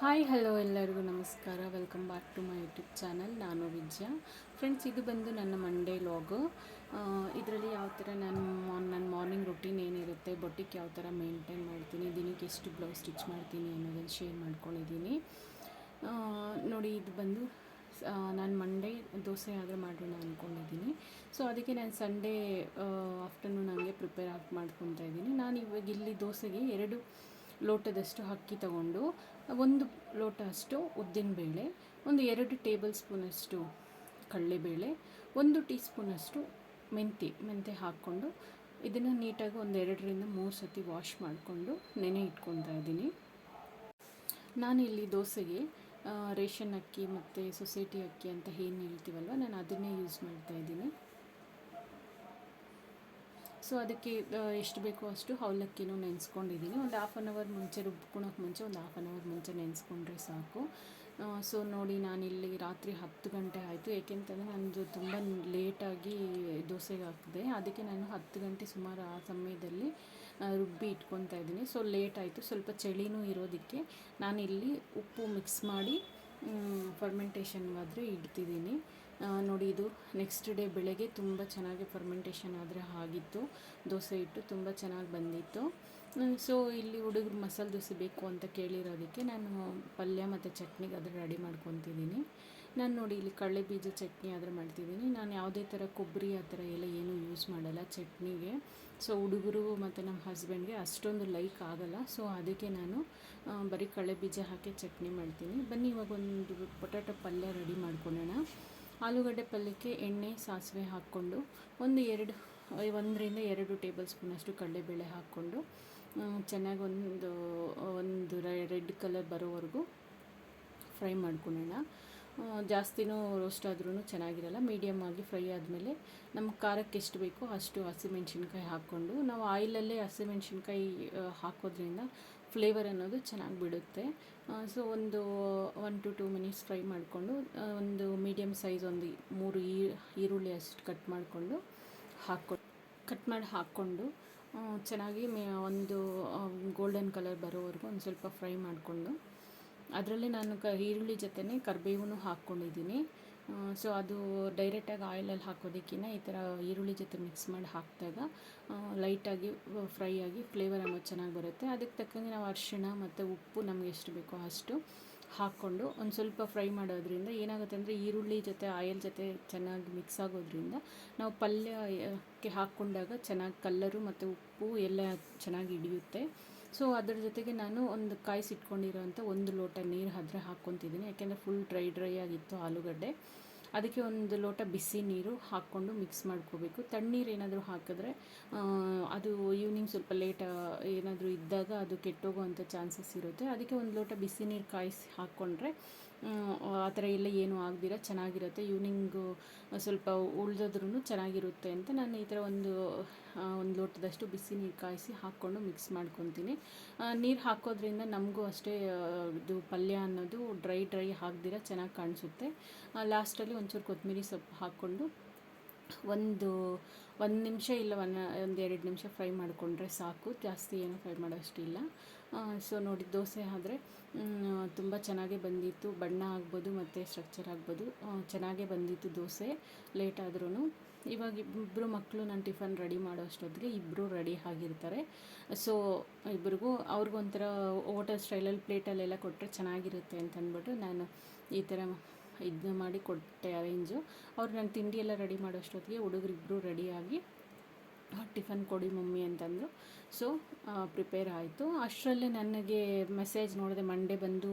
Hi hello ಎಲ್ಲರಿಗೂ ನಮಸ್ಕಾರ. Welcome back to my YouTube channel. ನಾನು ವಿಜಯ. ಫ್ರೆಂಡ್ಸ್, ಇದು ಬಂದು ನನ್ನ ಮಂಡೇ ಲಾಗು. ಇದರಲ್ಲಿ ಯಾವ ಥರ ನನ್ನ ಮಾರ್ನಿಂಗ್ ರುಟೀನ್ ಏನಿರುತ್ತೆ, ಬೊಟ್ಟಿಗೆ ಯಾವ ಥರ ಮೇಂಟೈನ್ ಮಾಡ್ತೀನಿ, ದಿನಕ್ಕೆ ಎಷ್ಟು ಬ್ಲೌಸ್ ಸ್ಟಿಚ್ ಮಾಡ್ತೀನಿ ಅನ್ನೋದನ್ನು ಶೇರ್ ಮಾಡ್ಕೊಂಡಿದ್ದೀನಿ. ನೋಡಿ, ಇದು ಬಂದು ನಾನು ಮಂಡೇ ದೋಸೆ ಆದರೆ ಮಾಡೋಣ ಅಂದ್ಕೊಂಡಿದ್ದೀನಿ. ಸೊ ಅದಕ್ಕೆ ನಾನು ಸಂಡೇ ಆಫ್ಟರ್ನೂನ್ ಹಂಗೆ ಪ್ರಿಪೇರ್ ಮಾಡ್ಕೊತಾ ಇದ್ದೀನಿ. ನಾನು ಇವಾಗ ಇಲ್ಲಿ ದೋಸೆಗೆ 2 ಲೋಟದಷ್ಟು ಅಕ್ಕಿ ತಗೊಂಡು, 1 ಲೋಟ ಅಷ್ಟು ಉದ್ದಿನಬೇಳೆ, ಒಂದು 2 ಟೇಬಲ್ ಸ್ಪೂನಷ್ಟು ಕಡಲೆಬೇಳೆ, 1 ಟೀ ಸ್ಪೂನಷ್ಟು ಮೆಂತ್ಯ ಹಾಕ್ಕೊಂಡು ಇದನ್ನು ನೀಟಾಗಿ ಒಂದು 2ರಿಂದ 3 ಸತಿ ವಾಶ್ ಮಾಡಿಕೊಂಡು ನೆನೆ ಇಟ್ಕೊತಾ ಇದ್ದೀನಿ. ನಾನಿಲ್ಲಿ ದೋಸೆಗೆ ರೇಷನ್ ಅಕ್ಕಿ ಮತ್ತು ಸೊಸೈಟಿ ಅಕ್ಕಿ ಅಂತ ಏನು ಹೇಳ್ತೀವಲ್ವ, ನಾನು ಅದನ್ನೇ ಯೂಸ್ ಮಾಡ್ತಾಯಿದ್ದೀನಿ. ಸೊ ಅದಕ್ಕೆ ಎಷ್ಟು ಬೇಕೋ ಅಷ್ಟು ಅವಲಕ್ಕಿನೂ ನೆನೆಸ್ಕೊಂಡಿದ್ದೀನಿ. ಒಂದು 1/2 ಅವರ್ ಮುಂಚೆ, ರುಬ್ಕೊಳಕ್ಕೆ ಮುಂಚೆ ಒಂದು 1/2 ಅವರ್ ಮುಂಚೆ ನೆನೆಸ್ಕೊಂಡ್ರೆ ಸಾಕು. ಸೊ ನೋಡಿ, ನಾನಿಲ್ಲಿ ರಾತ್ರಿ 10 ಗಂಟೆ ಆಯಿತು. ಏಕೆಂತಂದರೆ ನನ್ನದು ತುಂಬ ಲೇಟಾಗಿ ದೋಸೆಗೆ ಹಾಕಿದೆ. ಅದಕ್ಕೆ ನಾನು 10 ಗಂಟೆ ಸುಮಾರು ಆ ಸಮಯದಲ್ಲಿ ರುಬ್ಬಿ ಇಟ್ಕೊತಾ ಇದ್ದೀನಿ. ಸೊ ಲೇಟ್ ಆಯಿತು. ಸ್ವಲ್ಪ ಚಳಿನೂ ಇರೋದಕ್ಕೆ ನಾನಿಲ್ಲಿ ಉಪ್ಪು ಮಿಕ್ಸ್ ಮಾಡಿ ಫರ್ಮೆಂಟೇಷನ್ಗಾದರೆ ಇಡ್ತಿದ್ದೀನಿ. ನೋಡಿ, ಇದು ನೆಕ್ಸ್ಟ್ ಡೇ ಬೆಳಗ್ಗೆ ತುಂಬ ಚೆನ್ನಾಗಿ ಫರ್ಮೆಂಟೇಷನ್ ಆದರೆ ಆಗಿತ್ತು. ದೋಸೆ ಹಿಟ್ಟು ತುಂಬ ಚೆನ್ನಾಗಿ ಬಂದಿತ್ತು. ಸೊ ಇಲ್ಲಿ ಹುಡುಗರು ಮಸಾಲೆ ದೋಸೆ ಬೇಕು ಅಂತ ಕೇಳಿರೋದಕ್ಕೆ ನಾನು ಪಲ್ಯ ಮತ್ತು ಚಟ್ನಿಗೆ ಆದರೆ ರೆಡಿ ಮಾಡ್ಕೊತಿದ್ದೀನಿ. ನಾನು ನೋಡಿ, ಇಲ್ಲಿ ಕಡಲೆ ಬೀಜ ಚಟ್ನಿ ಆದರೆ ಮಾಡ್ತಿದ್ದೀನಿ. ನಾನು ಯಾವುದೇ ಥರ ಕೊಬ್ಬರಿ ಆ ಥರ ಎಲ್ಲ ಏನೂ ಯೂಸ್ ಮಾಡಲ್ಲ ಚಟ್ನಿಗೆ. ಸೊ ಹುಡುಗರು ಮತ್ತು ನಮ್ಮ ಹಸ್ಬೆಂಡ್ಗೆ ಅಷ್ಟೊಂದು ಲೈಕ್ ಆಗೋಲ್ಲ. ಸೊ ಅದಕ್ಕೆ ನಾನು ಬರೀ ಕಡಲೆ ಬೀಜ ಹಾಕಿ ಚಟ್ನಿ ಮಾಡ್ತೀನಿ. ಬನ್ನಿ, ಇವಾಗ ಒಂದು ಪೊಟ್ಯಾಟೊ ಪಲ್ಯ ರೆಡಿ ಮಾಡ್ಕೊಳ್ಳೋಣ. ಆಲೂಗಡ್ಡೆ ಪಲ್ಯಕ್ಕೆ ಎಣ್ಣೆ, ಸಾಸಿವೆ ಹಾಕ್ಕೊಂಡು 1ರಿಂದ 2 ಟೇಬಲ್ ಸ್ಪೂನಷ್ಟು ಕಡಲೆಬೇಳೆ ಹಾಕ್ಕೊಂಡು ಚೆನ್ನಾಗಿ ಒಂದು ರೆಡ್ ಕಲರ್ ಬರೋವರೆಗೂ ಫ್ರೈ ಮಾಡ್ಕೊಳ್ಳೋಣ. ಜಾಸ್ತಿನೂ ರೋಸ್ಟ್ ಆದ್ರೂ ಚೆನ್ನಾಗಿರಲ್ಲ. ಮೀಡಿಯಮ್ ಆಗಿ ಫ್ರೈ ಆದಮೇಲೆ ನಮ್ಗೆ ಖಾರಕ್ಕೆ ಎಷ್ಟು ಬೇಕೋ ಅಷ್ಟು ಹಸಿಮೆಣ್ಸಿನ್ಕಾಯಿ ಹಾಕ್ಕೊಂಡು, ನಾವು ಆಯಿಲಲ್ಲೇ ಹಸಿಮೆಣ್ಸಿನ್ಕಾಯಿ ಹಾಕೋದ್ರಿಂದ ಫ್ಲೇವರ್ ಅನ್ನೋದು ಚೆನ್ನಾಗಿ ಬಿಡುತ್ತೆ. ಸೊ ಒಂದು 1 to 2 ಮಿನಿಟ್ಸ್ ಫ್ರೈ ಮಾಡಿಕೊಂಡು, ಒಂದು ಮೀಡಿಯಮ್ ಸೈಜ್ ಒಂದು 3 ಈರುಳ್ಳಿ ಅಷ್ಟು ಕಟ್ ಮಾಡಿ ಹಾಕ್ಕೊಂಡು ಚೆನ್ನಾಗಿ ಒಂದು ಗೋಲ್ಡನ್ ಕಲರ್ ಬರೋವರೆಗೂ ಒಂದು ಸ್ವಲ್ಪ ಫ್ರೈ ಮಾಡಿಕೊಂಡು, ಅದರಲ್ಲೇ ನಾನು ಈರುಳ್ಳಿ ಜೊತೆನೇ ಕರಿಬೇವೂ ಹಾಕ್ಕೊಂಡಿದ್ದೀನಿ. ಸೊ ಅದು ಡೈರೆಕ್ಟಾಗಿ ಆಯಿಲಲ್ಲಿ ಹಾಕೋದಕ್ಕಿಂತ ಈ ಥರ ಈರುಳ್ಳಿ ಜೊತೆ ಮಿಕ್ಸ್ ಮಾಡಿ ಹಾಕಿದಾಗ ಲೈಟಾಗಿ ಫ್ರೈ ಆಗಿ ಫ್ಲೇವರ್ ಅನ್ನೋದು ಚೆನ್ನಾಗಿ ಬರುತ್ತೆ. ಅದಕ್ಕೆ ತಕ್ಕಂಗೆ ನಾವು ಅರಿಶಿಣ ಮತ್ತು ಉಪ್ಪು ನಮಗೆ ಎಷ್ಟು ಬೇಕೋ ಅಷ್ಟು ಹಾಕ್ಕೊಂಡು ಒಂದು ಸ್ವಲ್ಪ ಫ್ರೈ ಮಾಡೋದ್ರಿಂದ ಏನಾಗುತ್ತೆ ಅಂದರೆ, ಈರುಳ್ಳಿ ಜೊತೆ ಆಯಿಲ್ ಜೊತೆ ಚೆನ್ನಾಗಿ ಮಿಕ್ಸ್ ಆಗೋದ್ರಿಂದ ನಾವು ಪಲ್ಯಕ್ಕೆ ಹಾಕ್ಕೊಂಡಾಗ ಚೆನ್ನಾಗಿ ಕಲ್ಲರು ಮತ್ತು ಉಪ್ಪು ಎಲ್ಲ ಚೆನ್ನಾಗಿ ಹಿಡಿಯುತ್ತೆ. ಸೊ ಅದ್ರ ಜೊತೆಗೆ ನಾನು ಒಂದು ಕಾಯಿಸಿಟ್ಕೊಂಡಿರೋಂಥ 1 ಲೋಟ ನೀರು ಆದರೆ ಹಾಕ್ಕೊತಿದ್ದೀನಿ. ಯಾಕೆಂದರೆ ಫುಲ್ ಡ್ರೈ ಆಗಿತ್ತು ಆಲೂಗಡ್ಡೆ. ಅದಕ್ಕೆ 1 ಲೋಟ ಬಿಸಿ ನೀರು ಹಾಕ್ಕೊಂಡು ಮಿಕ್ಸ್ ಮಾಡ್ಕೋಬೇಕು. ತಣ್ಣೀರು ಏನಾದರೂ ಹಾಕಿದ್ರೆ ಅದು ಈವ್ನಿಂಗ್ ಸ್ವಲ್ಪ ಲೇಟ್ ಏನಾದರೂ ಇದ್ದಾಗ ಅದು ಕೆಟ್ಟೋಗೋವಂಥ ಚಾನ್ಸಸ್ ಇರುತ್ತೆ. ಅದಕ್ಕೆ 1 ಲೋಟ ಬಿಸಿ ನೀರು ಕಾಯಿಸಿ ಹಾಕ್ಕೊಂಡ್ರೆ ಆ ಥರ ಎಲ್ಲ ಏನೂ ಆಗದಿರ ಚೆನ್ನಾಗಿರುತ್ತೆ. ಈವ್ನಿಂಗು ಸ್ವಲ್ಪ ಉಳಿದ್ರೂ ಚೆನ್ನಾಗಿರುತ್ತೆ ಅಂತ ನಾನು ಈ ಥರ ಒಂದು ಲೋಟದಷ್ಟು ಬಿಸಿ ನೀರು ಕಾಯಿಸಿ ಹಾಕ್ಕೊಂಡು ಮಿಕ್ಸ್ ಮಾಡ್ಕೊತೀನಿ. ನೀರು ಹಾಕೋದ್ರಿಂದ ನಮಗೂ ಅಷ್ಟೇ ಇದು ಪಲ್ಯ ಅನ್ನೋದು ಡ್ರೈ ಆಗದಿರ ಚೆನ್ನಾಗಿ ಕಾಣಿಸುತ್ತೆ. ಲಾಸ್ಟಲ್ಲಿ ಒಂಚೂರು ಕೊತ್ತಂಬರಿ ಸೊಪ್ಪು ಹಾಕ್ಕೊಂಡು ಒಂದು ನಿಮಿಷ ಇಲ್ಲ 1-2 ನಿಮಿಷ ಫ್ರೈ ಮಾಡಿಕೊಂಡ್ರೆ ಸಾಕು. ಜಾಸ್ತಿ ಏನು ಫ್ರೈ ಮಾಡೋಷ್ಟಿಲ್ಲ. ಸೊ ನೋಡಿ, ದೋಸೆ ಆದರೆ ತುಂಬ ಚೆನ್ನಾಗೇ ಬಂದಿತ್ತು. ಬಣ್ಣ ಆಗ್ಬೋದು ಮತ್ತು ಸ್ಟ್ರಕ್ಚರ್ ಆಗ್ಬೋದು, ಚೆನ್ನಾಗೇ ಬಂದಿತ್ತು ದೋಸೆ. ಲೇಟ್ ಆದ್ರೂ ಇವಾಗ ಇಬ್ಬರು ಮಕ್ಕಳು ನಾನು ಟಿಫನ್ ರೆಡಿ ಮಾಡೋ ಅಷ್ಟೊತ್ತಿಗೆ ಇಬ್ಬರು ರೆಡಿ ಆಗಿರ್ತಾರೆ. ಸೊ ಅವ್ರಿಗೊಂಥರ ಹೋಟೆಲ್ ಸ್ಟೈಲಲ್ಲಿ ಪ್ಲೇಟಲ್ಲೆಲ್ಲ ಕೊಟ್ಟರೆ ಚೆನ್ನಾಗಿರುತ್ತೆ ಅಂತ ಅಂದ್ಬಿಟ್ಟು ನಾನು ಈ ಥರ ಇದನ್ನ ಮಾಡಿ ಕೊಟ್ಟೆ ಅರೇಂಜು. ನಾನು ತಿಂಡಿ ಎಲ್ಲ ರೆಡಿ ಮಾಡೋ ಅಷ್ಟೊತ್ತಿಗೆ ಹುಡುಗರಿಬ್ಬರು ರೆಡಿಯಾಗಿ ಟಿಫನ್ ಕೊಡಿ ಮಮ್ಮಿ ಅಂತಂದರು. ಸೊ ಪ್ರಿಪೇರ್ ಆಯಿತು. ಅಷ್ಟರಲ್ಲೇ ನನಗೆ ಮೆಸೇಜ್ ನೋಡಿದೆ, ಮಂಡೇ ಬಂದು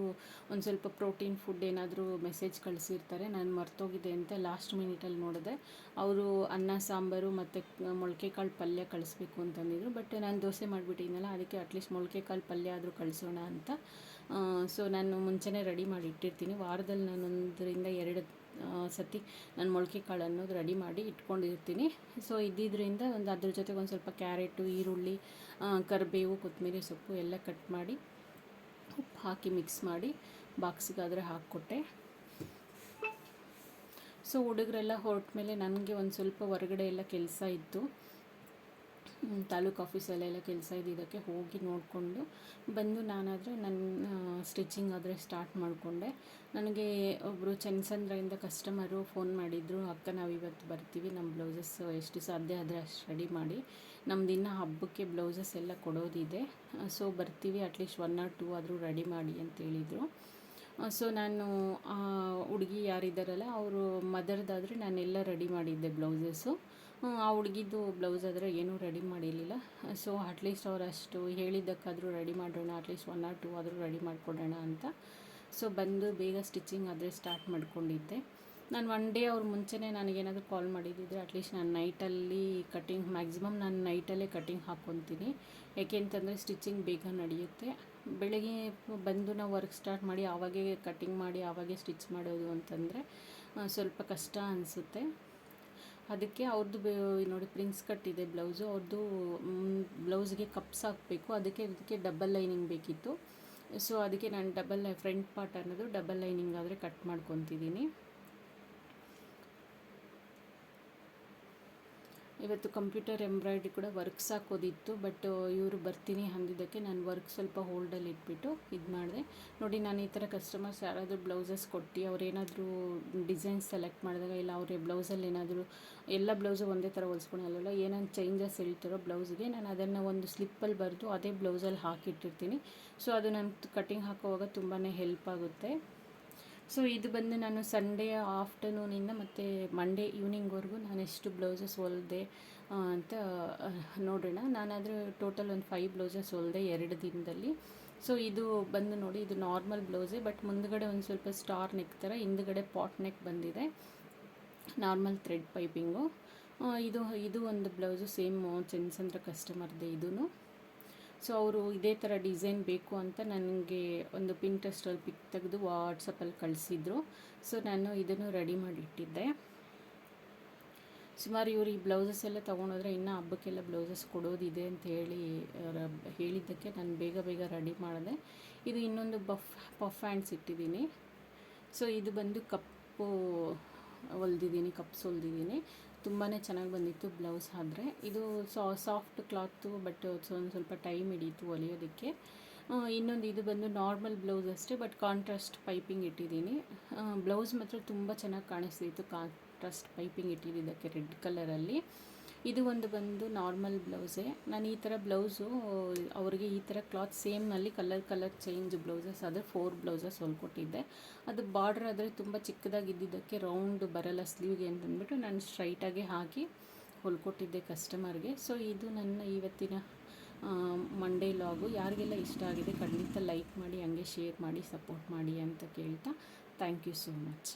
ಒಂದು ಸ್ವಲ್ಪ ಪ್ರೋಟೀನ್ ಫುಡ್ ಏನಾದರೂ ಮೆಸೇಜ್ ಕಳಿಸಿರ್ತಾರೆ. ನಾನು ಮರ್ತೋಗಿದೆ ಅಂತ ಲಾಸ್ಟ್ ಮಿನಿಟಲ್ಲಿ ನೋಡಿದೆ. ಅವರು ಅನ್ನ ಸಾಂಬಾರು ಮತ್ತು ಮೊಳಕೆ ಕಾಳು ಪಲ್ಯ ಕಳಿಸ್ಬೇಕು ಅಂತಂದಿದ್ರು. ಬಟ್ ನಾನು ದೋಸೆ ಮಾಡಿಬಿಟ್ಟಿದ್ನಲ್ಲ, ಅದಕ್ಕೆ ಅಟ್ಲೀಸ್ಟ್ ಮೊಳಕೆ ಕಾಳು ಪಲ್ಯ ಆದರೂ ಕಳಿಸೋಣ ಅಂತ. ಸೊ ನಾನು ಮುಂಚೆನೇ ರೆಡಿ ಮಾಡಿ ಇಟ್ಟಿರ್ತೀನಿ. ವಾರದಲ್ಲಿ ನಾನು 1-2 ಸತಿ ನಾನು ಮೊಳಕೆ ಕಾಳು ಅನ್ನೋದು ರೆಡಿ ಮಾಡಿ ಇಟ್ಕೊಂಡಿರ್ತೀನಿ. ಸೊ ಇದ್ದಿದ್ದರಿಂದ ಅದ್ರ ಜೊತೆಗೆ ಒಂದು ಸ್ವಲ್ಪ ಕ್ಯಾರೆಟು, ಈರುಳ್ಳಿ, ಕರಿಬೇವು, ಕೊತ್ತಂಬರಿ ಸೊಪ್ಪು ಎಲ್ಲ ಕಟ್ ಮಾಡಿ ಉಪ್ಪು ಹಾಕಿ ಮಿಕ್ಸ್ ಮಾಡಿ ಬಾಕ್ಸಿಗಾದರೆ ಹಾಕ್ಕೊಟ್ಟೆ. ಸೊ ಹುಡುಗರೆಲ್ಲ ಹೊರಟ ಮೇಲೆ ನನಗೆ ಒಂದು ಸ್ವಲ್ಪ ಹೊರಗಡೆ ಎಲ್ಲ ಕೆಲಸ ಇತ್ತು. ತಾಲೂಕು ಆಫೀಸಲ್ಲೆಲ್ಲ ಕೆಲಸ ಇದ್ದಿದ್ದಕ್ಕೆ ಹೋಗಿ ನೋಡಿಕೊಂಡು ಬಂದು ನಾನಾದರೆ ನನ್ನ ಸ್ಟಿಚಿಂಗ್ ಆದರೆ ಸ್ಟಾರ್ಟ್ ಮಾಡಿಕೊಂಡೆ. ನನಗೆ ಒಬ್ಬರು ಚನ್ನಸಂದ್ರದಿಂದ ಕಸ್ಟಮರು ಫೋನ್ ಮಾಡಿದರು, ಅಕ್ಕ ನಾವಿವತ್ತು ಬರ್ತೀವಿ, ನಮ್ಮ ಬ್ಲೌಸಸ್ ಎಷ್ಟು ಸಾಧ್ಯ ಆದರೆ ಅಷ್ಟು ರೆಡಿ ಮಾಡಿ, ನಮ್ದು ಇನ್ನೂ ಹಬ್ಬಕ್ಕೆ ಬ್ಲೌಸಸ್ ಎಲ್ಲ ಕೊಡೋದಿದೆ, ಸೊ ಬರ್ತೀವಿ, ಅಟ್ಲೀಸ್ಟ್ 1 or 2 ಆದರೂ ರೆಡಿ ಮಾಡಿ ಅಂತ ಹೇಳಿದರು. ಸೊ ನಾನು ಹುಡುಗಿ ಯಾರಿದ್ದಾರಲ್ಲ ಅವರು ಮದರ್ದಾದರೆ ನಾನೆಲ್ಲ ರೆಡಿ ಮಾಡಿದ್ದೆ ಬ್ಲೌಸಸ್ಸು. ಆ ಹುಡುಗಿದು ಬ್ಲೌಸ್ ಆದರೆ ಏನೂ ರೆಡಿ ಮಾಡಿರಲಿಲ್ಲ. ಸೊ ಅಟ್ಲೀಸ್ಟ್ ಅವ್ರು ಅಷ್ಟು ಹೇಳಿದ್ದಕ್ಕಾದರೂ ರೆಡಿ ಮಾಡೋಣ, ಅಟ್ಲೀಸ್ಟ್ 1 or 2 ಆದರೂ ರೆಡಿ ಮಾಡಿಕೊಡೋಣ ಅಂತ. ಸೊ ಬಂದು ಬೇಗ ಸ್ಟಿಚಿಂಗ್ ಆದರೆ ಸ್ಟಾರ್ಟ್ ಮಾಡ್ಕೊಂಡಿದ್ದೆ. ನಾನು 1 ಡೇ ಅವ್ರು ಮುಂಚೆನೇ ನನಗೇನಾದರೂ ಕಾಲ್ ಮಾಡಿದ್ದಿದ್ರೆ ಅಟ್ಲೀಸ್ಟ್ ನಾನು ನೈಟಲ್ಲಿ ಕಟ್ಟಿಂಗ್, ಮ್ಯಾಕ್ಸಿಮಮ್ ನಾನು ನೈಟಲ್ಲೇ ಕಟ್ಟಿಂಗ್ ಹಾಕ್ಕೊತೀನಿ. ಏಕೆಂತಂದರೆ ಸ್ಟಿಚಿಂಗ್ ಬೇಗ ನಡೆಯುತ್ತೆ. ಬೆಳಗ್ಗೆ ಬಂದು ನಾವು ವರ್ಕ್ ಸ್ಟಾರ್ಟ್ ಮಾಡಿ ಆವಾಗೇ ಕಟ್ಟಿಂಗ್ ಮಾಡಿ ಆವಾಗೇ ಸ್ಟಿಚ್ ಮಾಡೋದು ಅಂತಂದರೆ ಸ್ವಲ್ಪ ಕಷ್ಟ ಅನಿಸುತ್ತೆ. ಅದಕ್ಕೆ ಅವ್ರದ್ದು ನೋಡಿ ಪ್ರಿನ್ಸ್ ಕಟ್ ಇದೆ ಬ್ಲೌಸು, ಅವ್ರದ್ದು ಬ್ಲೌಸ್ಗೆ ಕಪ್ಸ್ ಹಾಕಬೇಕು, ಅದಕ್ಕೆ ಡಬಲ್ ಲೈನಿಂಗ್ ಬೇಕಿತ್ತು. ಸೊ ಅದಕ್ಕೆ ನಾನು ಫ್ರಂಟ್ ಪಾರ್ಟ್ ಅನ್ನೋದು ಡಬಲ್ ಲೈನಿಂಗ್ ಆದರೆ ಕಟ್ ಮಾಡ್ಕೊತಿದ್ದೀನಿ. ಇವತ್ತು ಕಂಪ್ಯೂಟರ್ ಎಂಬ್ರಾಯ್ಡ್ರಿ ಕೂಡ ವರ್ಕ್ಸ್ ಹಾಕೋದಿತ್ತು, ಬಟ್ ಇವರು ಬರ್ತೀನಿ ಅಂದಿದ್ದಕ್ಕೆ ನಾನು ವರ್ಕ್ ಸ್ವಲ್ಪ ಹೋಲ್ಡಲ್ಲಿ ಇಟ್ಬಿಟ್ಟು ಇದು ಮಾಡಿದೆ. ನೋಡಿ ನಾನು ಈ ಥರ ಕಸ್ಟಮರ್ಸ್ ಯಾರಾದರೂ ಬ್ಲೌಸಸ್ ಕೊಟ್ಟು ಅವರೇನಾದರೂ ಡಿಸೈನ್ಸ್ ಸೆಲೆಕ್ಟ್ ಮಾಡಿದಾಗ, ಇಲ್ಲ ಅವರೇ ಬ್ಲೌಸಲ್ಲಿ ಏನಾದರೂ ಎಲ್ಲ ಬ್ಲೌಸು ಒಂದೇ ಥರ ಹೊಲ್ಸ್ಕೊಳಲ್ಲ, ಏನಾದ್ರು ಚೇಂಜಸ್ ಹೇಳ್ತಾರೋ ಬ್ಲೌಸ್ಗೆ, ನಾನು ಅದನ್ನು ಒಂದು ಸ್ಲಿಪ್ಪಲ್ಲಿ ಬರೆದು ಅದೇ ಬ್ಲೌಸಲ್ಲಿ ಹಾಕಿಟ್ಟಿರ್ತೀನಿ. ಸೊ ಅದು ನಾನು ಕಟ್ಟಿಂಗ್ ಹಾಕೋವಾಗ ತುಂಬಾ ಹೆಲ್ಪ್ ಆಗುತ್ತೆ. ಸೊ ಇದು ಬಂದು ನಾನು ಸಂಡೇ ಆಫ್ಟರ್ನೂನಿಂದ ಮತ್ತು ಮಂಡೇ ಈವ್ನಿಂಗ್ವರೆಗೂ ನಾನು ಎಷ್ಟು ಬ್ಲೌಸಸ್ ಹೊಲಿದೆ ಅಂತ ನೋಡೋಣ. ನಾನಾದರೆ ಟೋಟಲ್ ಒಂದು 5 ಬ್ಲೌಸಸ್ ಹೊಲಿದೆ 2 ದಿನದಲ್ಲಿ. ಸೊ ಇದು ಬಂದು ನೋಡಿ, ಇದು ನಾರ್ಮಲ್ ಬ್ಲೌಸೇ, ಬಟ್ ಮುಂದುಗಡೆ ಒಂದು ಸ್ವಲ್ಪ ಸ್ಟಾರ್ ನೆಕ್ ಥರ, ಹಿಂದುಗಡೆ ಪಾಟ್ ನೆಕ್ ಬಂದಿದೆ, ನಾರ್ಮಲ್ ಥ್ರೆಡ್ ಪೈಪಿಂಗು. ಇದು ಒಂದು ಬ್ಲೌಸು ಸೇಮ್ ಚನ್ನಸಂದ್ರ ಕಸ್ಟಮರ್ದೆ ಇದೂ. ಸೊ ಅವರು ಇದೇ ಥರ ಡಿಸೈನ್ ಬೇಕು ಅಂತ ನನಗೆ ಒಂದು ಪಿಂಟ್ರೆಸ್ಟಲ್ಲಿ ಪಿಕ್ ತೆಗೆದು ವಾಟ್ಸಪ್ಪಲ್ಲಿ ಕಳಿಸಿದ್ರು. ಸೊ ನಾನು ಇದನ್ನು ರೆಡಿ ಮಾಡಿಟ್ಟಿದ್ದೆ. ಸುಮಾರು ಇವರು ಈ ಬ್ಲೌಸಸ್ ಎಲ್ಲ ತೊಗೊಂಡೋದ್ರೆ ಇನ್ನೂ ಹಬ್ಬಕ್ಕೆಲ್ಲ ಬ್ಲೌಸಸ್ ಕೊಡೋದಿದೆ ಅಂತ ಹೇಳಿದ್ದಕ್ಕೆ ನಾನು ಬೇಗ ರೆಡಿ ಮಾಡಿದೆ. ಇದು ಇನ್ನೊಂದು ಪಫ್ ಹ್ಯಾಂಡ್ಸ್ ಇಟ್ಟಿದ್ದೀನಿ. ಸೊ ಇದು ಬಂದು ಕಪ್ಸ್ ಹೊಲ್ದಿದ್ದೀನಿ. ತುಂಬಾ ಚೆನ್ನಾಗಿ ಬಂದಿತ್ತು ಬ್ಲೌಸ್. ಆದರೆ ಇದು ಸಾಫ್ಟ್ ಕ್ಲಾತು, ಬಟ್ ಒಂದು ಸ್ವಲ್ಪ ಟೈಮ್ ಹಿಡೀತು ಹೊಲಿಯೋದಕ್ಕೆ. ಇದು ಬಂದು ನಾರ್ಮಲ್ ಬ್ಲೌಸ್ ಅಷ್ಟೇ, ಬಟ್ ಕಾಂಟ್ರಾಸ್ಟ್ ಪೈಪಿಂಗ್ ಇಟ್ಟಿದ್ದೀನಿ. ಬ್ಲೌಸ್ ಮಾತ್ರ ತುಂಬ ಚೆನ್ನಾಗಿ ಕಾಣಿಸ್ತಿತ್ತು ಕಾಂಟ್ರಾಸ್ಟ್ ಪೈಪಿಂಗ್ ಇಟ್ಟಿದ್ದಕ್ಕೆ ರೆಡ್ ಕಲರಲ್ಲಿ. ಇದು ಬಂದು ನಾರ್ಮಲ್ ಬ್ಲೌಸೇ. ನಾನು ಈ ಥರ ಬ್ಲೌಸು ಅವರಿಗೆ ಈ ಥರ ಕ್ಲಾತ್ ಸೇಮ್ನಲ್ಲಿ ಕಲರ್ ಚೇಂಜ್ ಬ್ಲೌಸಸ್ ಆದರೆ 4 ಬ್ಲೌಸಸ್ ಹೊಲ್ಕೊಟ್ಟಿದ್ದೆ. ಅದು ಬಾರ್ಡ್ರ್ ಆದರೆ ತುಂಬ ಚಿಕ್ಕದಾಗಿದ್ದಕ್ಕೆ ರೌಂಡ್ ಬರಲ್ಲ ಸ್ಲೀವ್ಗೆ ಅಂತಂದ್ಬಿಟ್ಟು ನಾನು ಸ್ಟ್ರೈಟಾಗೆ ಹಾಕಿ ಹೊಲ್ಕೊಟ್ಟಿದ್ದೆ ಕಸ್ಟಮರ್ಗೆ. ಸೊ ಇದು ನನ್ನ ಇವತ್ತಿನ ಮಂಡೇ ಲಾಗು. ಯಾರಿಗೆಲ್ಲ ಇಷ್ಟ ಆಗಿದೆ ಖಂಡಿತ ಲೈಕ್ ಮಾಡಿ, ಹಂಗೆ ಶೇರ್ ಮಾಡಿ, ಸಪೋರ್ಟ್ ಮಾಡಿ ಅಂತ ಕೇಳ್ತಾ ಥ್ಯಾಂಕ್ ಯು ಸೋ ಮಚ್.